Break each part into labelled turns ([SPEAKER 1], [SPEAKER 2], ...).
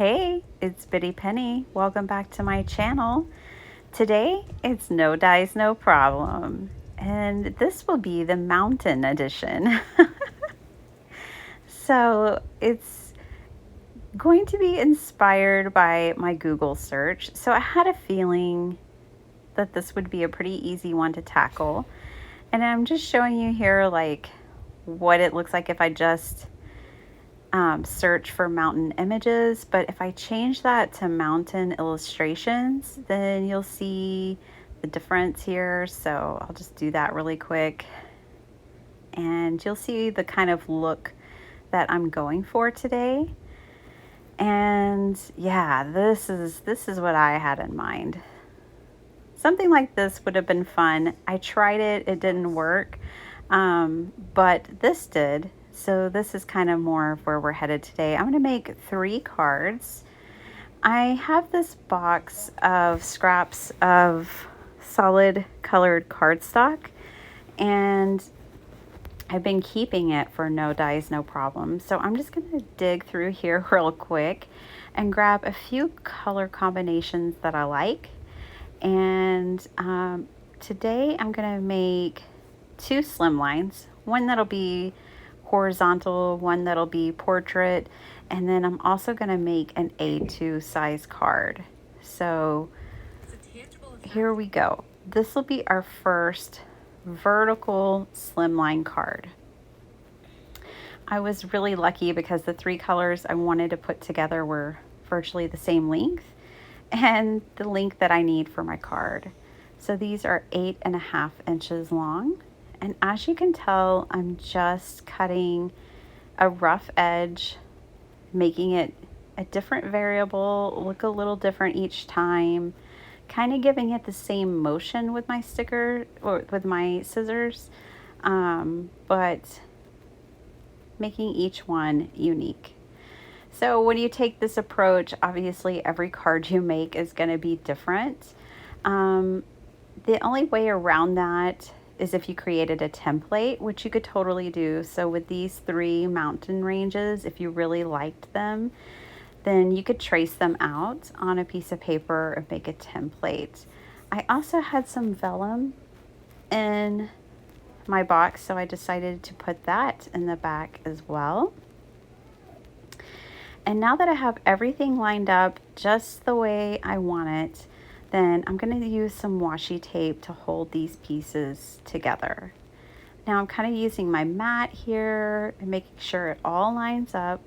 [SPEAKER 1] Hey, it's Bitty Penny. Welcome back to my channel. Today, it's no dice, no problem. And this will be the mountain edition. So it's going to be inspired by my Google search. So I had a feeling that this would be a pretty easy one to tackle. And I'm just showing you here like what it looks like if I just search for mountain images, but if I change that to mountain illustrations, then you'll see the difference here. So I'll just do that really quick, and you'll see the kind of look that I'm going for today. And yeah, this is what I had in mind. Something like this would have been fun. I tried it, it didn't work, but this did. So this is kind of more of where we're headed today. I'm going to make 3 cards. I have this box of scraps of solid colored cardstock, and I've been keeping it for no dies, no problem. So I'm just going to dig through here real quick and grab a few color combinations that I like. And today I'm going to make 2 slimlines, one that'll be horizontal, one that'll be portrait, and then I'm also going to make an A2 size card. So here we go. This will be our first vertical slimline card. I was really lucky because the 3 colors I wanted to put together were virtually the same length and the length that I need for my card. So these are 8.5 inches long. And as you can tell, I'm just cutting a rough edge, making it a different variable, look a little different each time, kind of giving it the same motion with my sticker or with my scissors, but making each one unique. So when you take this approach, obviously every card you make is going to be different. The only way around that is if you created a template, which you could totally do. So with these 3 mountain ranges, if you really liked them, then you could trace them out on a piece of paper and make a template. I also had some vellum in my box, so I decided to put that in the back as well. And now that I have everything lined up just the way I want it, then I'm going to use some washi tape to hold these pieces together. Now I'm kind of using my mat here and making sure it all lines up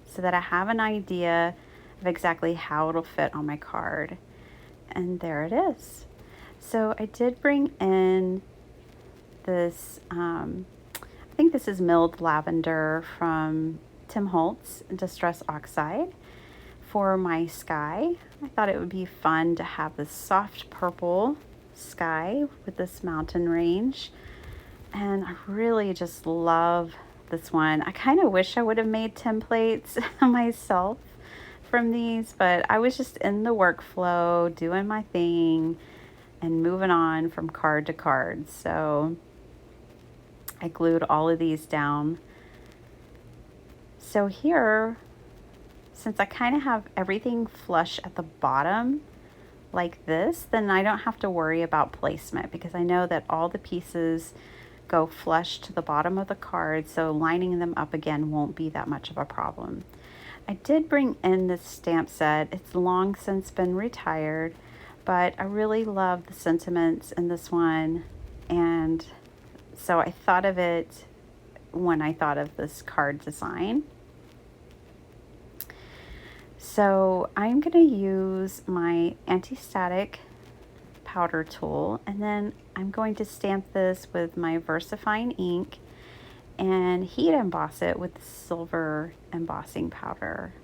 [SPEAKER 1] so that I have an idea of exactly how it'll fit on my card. And there it is. So I did bring in this, I think this is milled lavender from Tim Holtz Distress Oxide for my sky. I thought it would be fun to have this soft purple sky with this mountain range, and I really just love this one. I kind of wish I would have made templates myself from these, but I was just in the workflow doing my thing and moving on from card to card. So I glued all of these down. So here, since I kind of have everything flush at the bottom like this, then I don't have to worry about placement because I know that all the pieces go flush to the bottom of the card, so lining them up again won't be that much of a problem. I did bring in this stamp set. It's long since been retired, but I really love the sentiments in this one, and so I thought of it when I thought of this card design. So I'm going to use my anti-static powder tool, and then I'm going to stamp this with my VersaFine ink and heat emboss it with silver embossing powder.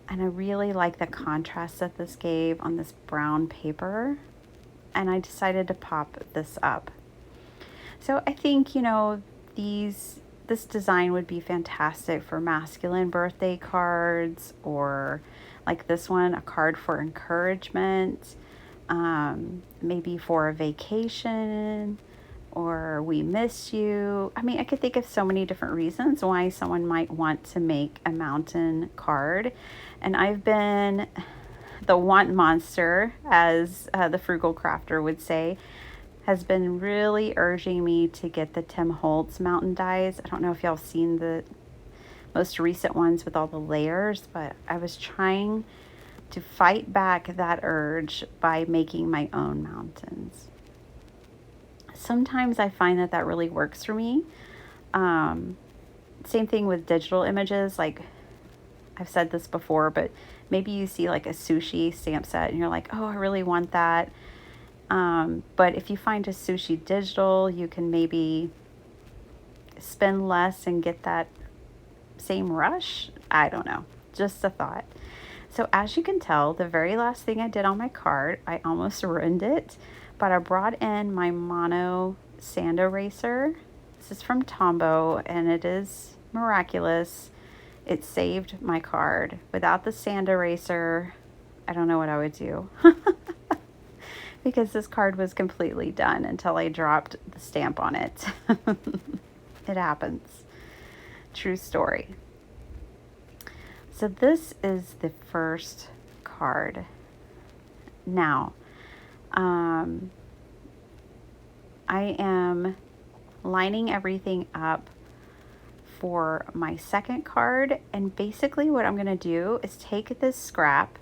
[SPEAKER 1] And I really like the contrast that this gave on this brown paper, and I decided to pop this up. So I think, you know, this design would be fantastic for masculine birthday cards, or like this one, a card for encouragement, maybe for a vacation, or we miss you. I mean, I could think of so many different reasons why someone might want to make a mountain card. And I've been the want monster, as the frugal crafter would say, has been really urging me to get the Tim Holtz mountain dies. I don't know if y'all seen the most recent ones with all the layers, but I was trying to fight back that urge by making my own mountains. Sometimes I find that that really works for me. Same thing with digital images. Like, I've said this before, but maybe you see like a sushi stamp set and you're like, oh, I really want that. But if you find a sushi digital, you can maybe spend less and get that same rush. I don't know, just a thought. So as you can tell, the very last thing I did on my card, I almost ruined it, but I brought in my mono sand eraser. This is from Tombow, and it is miraculous. It saved my card. Without the sand eraser, I don't know what I would do. Because this card was completely done until I dropped the stamp on it. It happens. True story. So this is the first card. Now, I am lining everything up for my second card, and basically what I'm going to do is take this scrap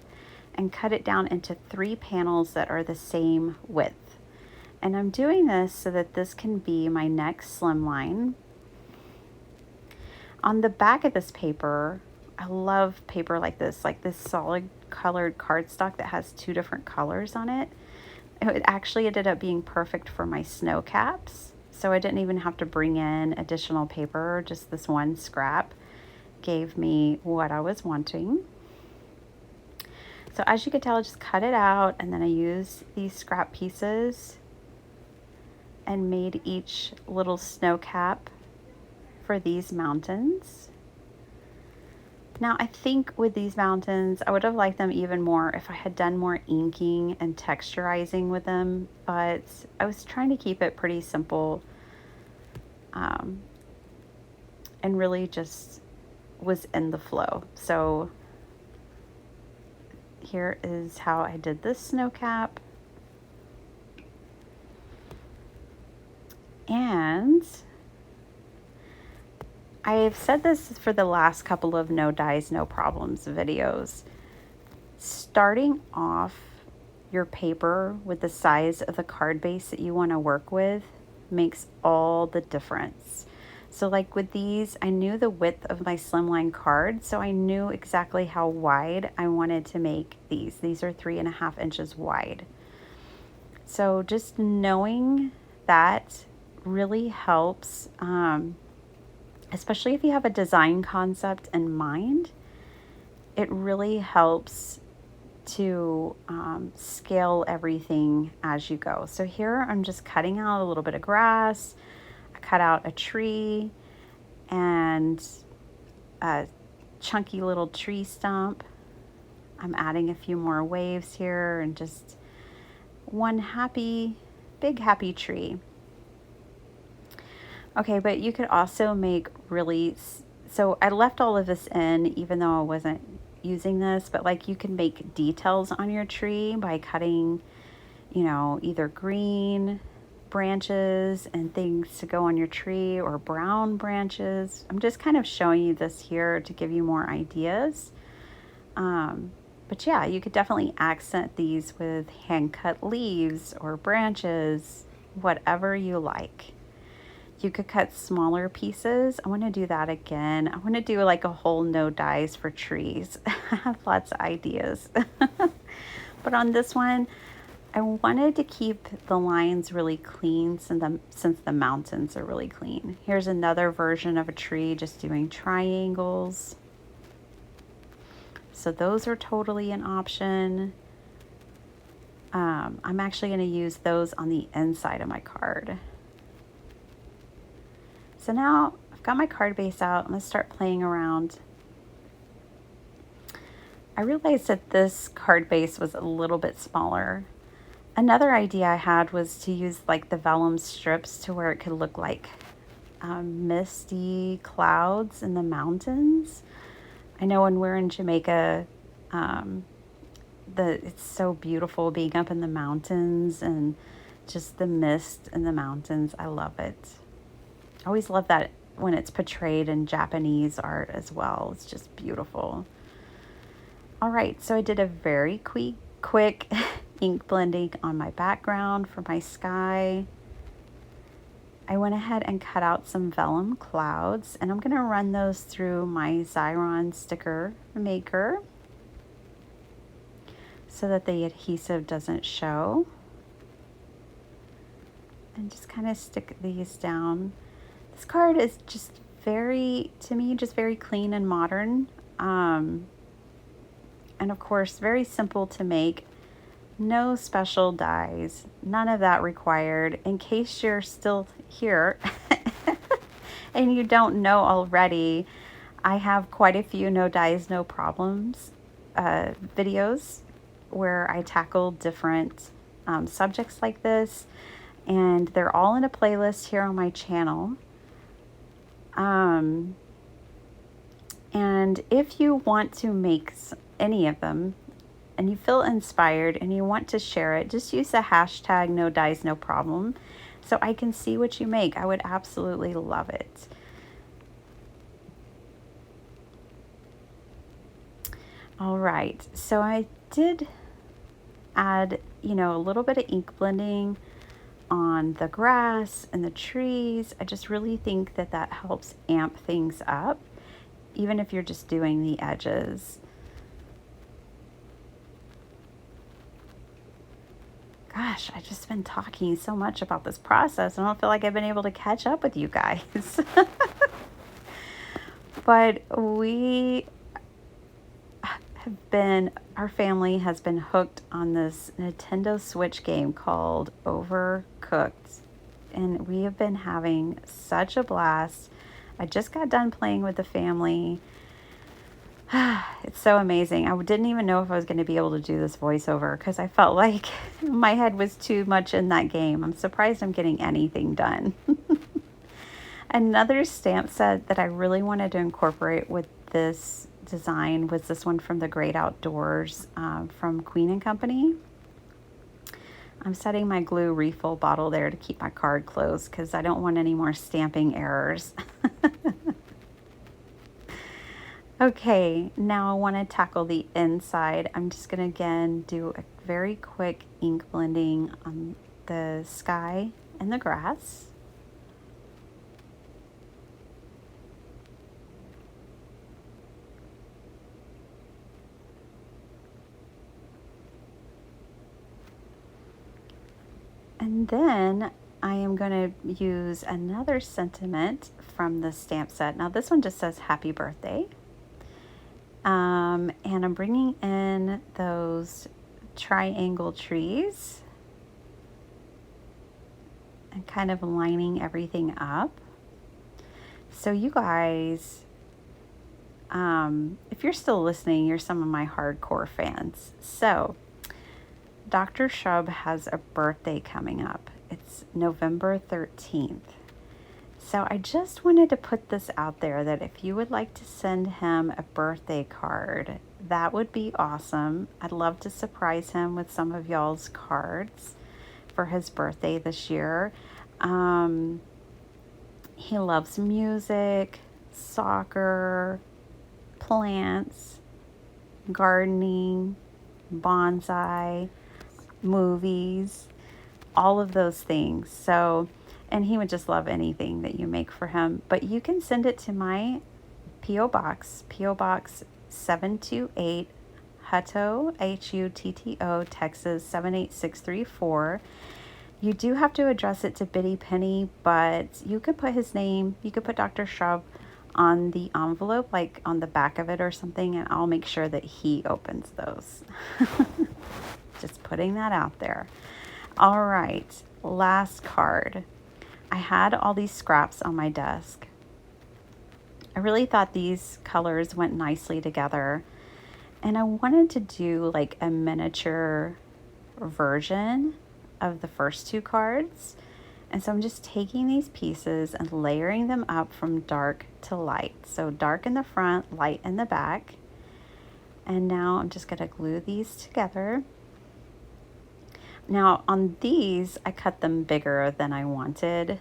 [SPEAKER 1] and cut it down into 3 panels that are the same width. And I'm doing this so that this can be my next slimline. On the back of this paper, I love paper like this solid colored cardstock that has 2 different colors on it. It actually ended up being perfect for my snow caps. So I didn't even have to bring in additional paper. Just this one scrap gave me what I was wanting. So as you can tell, I just cut it out, and then I used these scrap pieces and made each little snow cap for these mountains. Now, I think with these mountains, I would have liked them even more if I had done more inking and texturizing with them, but I was trying to keep it pretty simple, and really just was in the flow. So here is how I did this snow cap. And I've said this for the last couple of no dies, no problems videos. Starting off your paper with the size of the card base that you want to work with makes all the difference. So like with these, I knew the width of my slimline card, so I knew exactly how wide I wanted to make these. These are 3.5 inches wide. So just knowing that really helps, especially if you have a design concept in mind. It really helps to scale everything as you go. So here I'm just cutting out a little bit of grass. I cut out a tree and a chunky little tree stump. I'm adding a few more waves here and just one happy, big happy tree. Okay, but you could also make really, so I left all of this in even though I wasn't using this, but like you can make details on your tree by cutting, you know, either green branches and things to go on your tree or brown branches. I'm just kind of showing you this here to give you more ideas. But yeah, you could definitely accent these with hand cut leaves or branches, whatever you like. You could cut smaller pieces. I want to do that again. I want to do like a whole no dies for trees. I have lots of ideas. But on this one, I wanted to keep the lines really clean since the mountains are really clean. Here's another version of a tree just doing triangles. So those are totally an option. I'm actually going to use those on the inside of my card. So now I've got my card base out. I'm going to start playing around. I realized that this card base was a little bit smaller Another idea I had was to use like the vellum strips to where it could look like misty clouds in the mountains. I know when we're in Jamaica, um, it's so beautiful being up in the mountains and just the mist in the mountains. I love it. I always love that when it's portrayed in Japanese art as well. It's just beautiful. All right, so I did a very quick ink blending on my background for my sky. I went ahead and cut out some vellum clouds, and I'm going to run those through my Xyron sticker maker so that the adhesive doesn't show. And just kind of stick these down. This card is just to me, just very clean and modern. And of course, very simple to make. No special dies, none of that required. In case you're still here and you don't know already, I have quite a few no dies, no problems videos where I tackle different subjects like this, and they're all in a playlist here on my channel. And if you want to make any of them and you feel inspired and you want to share it, just use the hashtag no dies, no problem so I can see what you make. I would absolutely love it. All right, so I did add, a little bit of ink blending on the grass and the trees. I just really think that helps amp things up, even if you're just doing the edges. Gosh, I've just been talking so much about this process. I don't feel like I've been able to catch up with you guys. But our family has been hooked on this Nintendo Switch game called Overcooked. And we have been having such a blast. I just got done playing with the family. It's so amazing. I didn't even know if I was going to be able to do this voiceover because I felt like my head was too much in that game. I'm surprised I'm getting anything done. Another stamp set that I really wanted to incorporate with this design was this one from the Great Outdoors from Queen & Company. I'm setting my glue refill bottle there to keep my card closed because I don't want any more stamping errors. Okay, now I want to tackle the inside. I'm just going to again do a very quick ink blending on the sky and the grass. And then I am going to use another sentiment from the stamp set. Now this one just says happy birthday. And I'm bringing in those triangle trees and kind of lining everything up. So you guys, if you're still listening, you're some of my hardcore fans. So Dr. Shub has a birthday coming up. It's November 13th. So I just wanted to put this out there that if you would like to send him a birthday card, that would be awesome. I'd love to surprise him with some of y'all's cards for his birthday this year. He loves music, soccer, plants, gardening, bonsai, movies, all of those things. So, and he would just love anything that you make for him. But you can send it to my P.O. Box 728, Hutto, Hutto, Texas 78634. You do have to address it to Biddy Penny, but you could put his name, you could put Dr. Shrub on the envelope, like on the back of it or something, and I'll make sure that he opens those. Just putting that out there. All right, last card. I had all these scraps on my desk. I really thought these colors went nicely together, and I wanted to do like a miniature version of the first two cards. And so I'm just taking these pieces and layering them up from dark to light. So dark in the front, light in the back. And now I'm just going to glue these together. Now on these, I cut them bigger than I wanted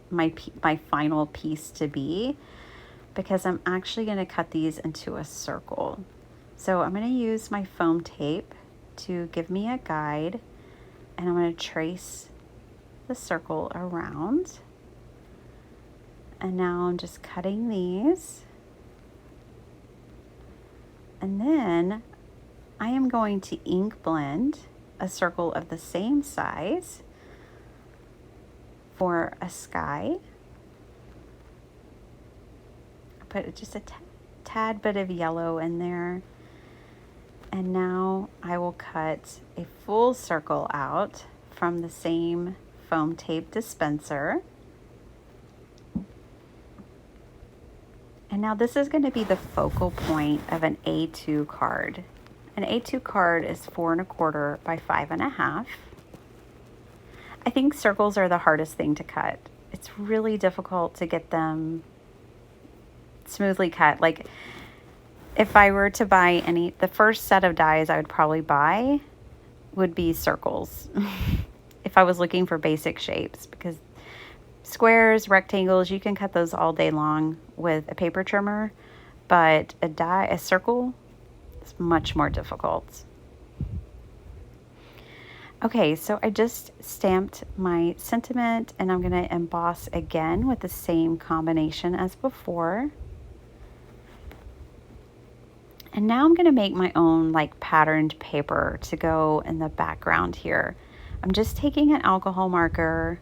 [SPEAKER 1] my final piece to be, because I'm actually going to cut these into a circle. So I'm going to use my foam tape to give me a guide, and I'm going to trace the circle around. And now I'm just cutting these. And then I am going to ink blend a circle of the same size for a sky. I put just a tad bit of yellow in there. And now I will cut a full circle out from the same foam tape dispenser. And now this is going to be the focal point of an A2 card. An A2 card is 4 1/4 by 5 1/2. I think circles are the hardest thing to cut. It's really difficult to get them smoothly cut. Like, if I were to buy the first set of dies I would probably buy would be circles. If I was looking for basic shapes, because squares, rectangles, you can cut those all day long with a paper trimmer, but a circle is much more difficult. Okay, so I just stamped my sentiment, and I'm going to emboss again with the same combination as before. And now I'm going to make my own like patterned paper to go in the background here. I'm just taking an alcohol marker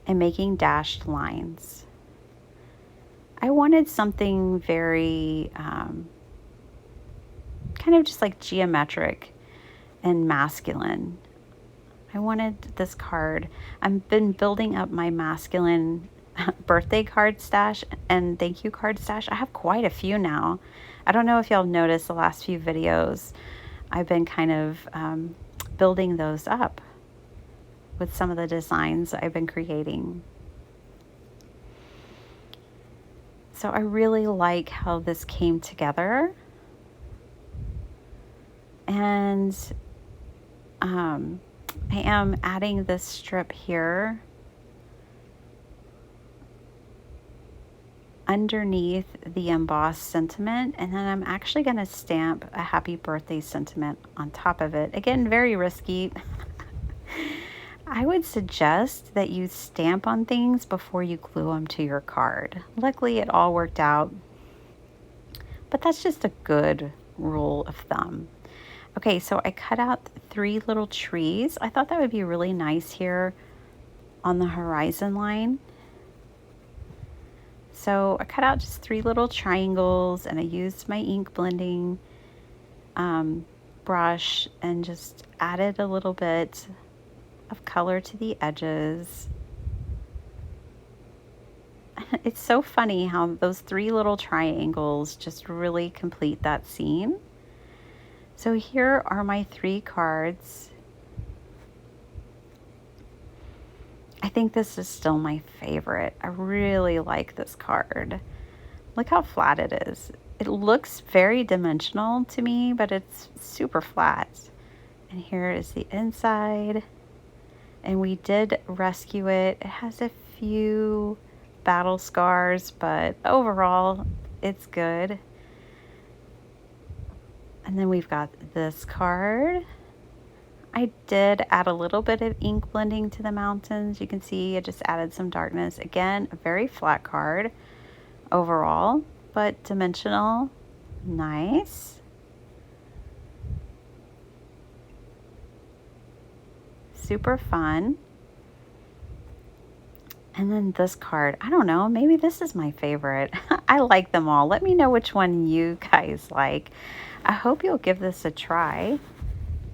[SPEAKER 1] and making dashed lines. I wanted something very kind of just like geometric and masculine. I wanted this card. I've been building up my masculine birthday card stash and thank you card stash. I have quite a few now. I don't know if y'all noticed the last few videos. I've been kind of building those up with some of the designs I've been creating. So I really like how this came together. And I am adding this strip here underneath the embossed sentiment, and then I'm actually going to stamp a happy birthday sentiment on top of it. Again, very risky. I would suggest that you stamp on things before you glue them to your card. Luckily, it all worked out, but that's just a good rule of thumb. Okay, so I cut out 3 little trees. I thought that would be really nice here on the horizon line. So I cut out just 3 little triangles, and I used my ink blending brush and just added a little bit of color to the edges. It's so funny how those 3 little triangles just really complete that scene. So here are my 3 cards. I think this is still my favorite. I really like this card. Look how flat it is. It looks very dimensional to me, but it's super flat. And here is the inside. And we did rescue it. It has a few battle scars, but overall, it's good. And then we've got this card. I did add a little bit of ink blending to the mountains. You can see I just added some darkness. Again, a very flat card overall, but dimensional. Nice. Super fun. And then this card, I don't know, maybe this is my favorite. I like them all. Let me know which one you guys like. I hope you'll give this a try.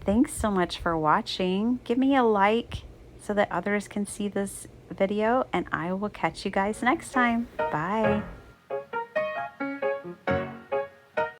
[SPEAKER 1] Thanks so much for watching. Give me a like so that others can see this video, and I will catch you guys next time. Bye.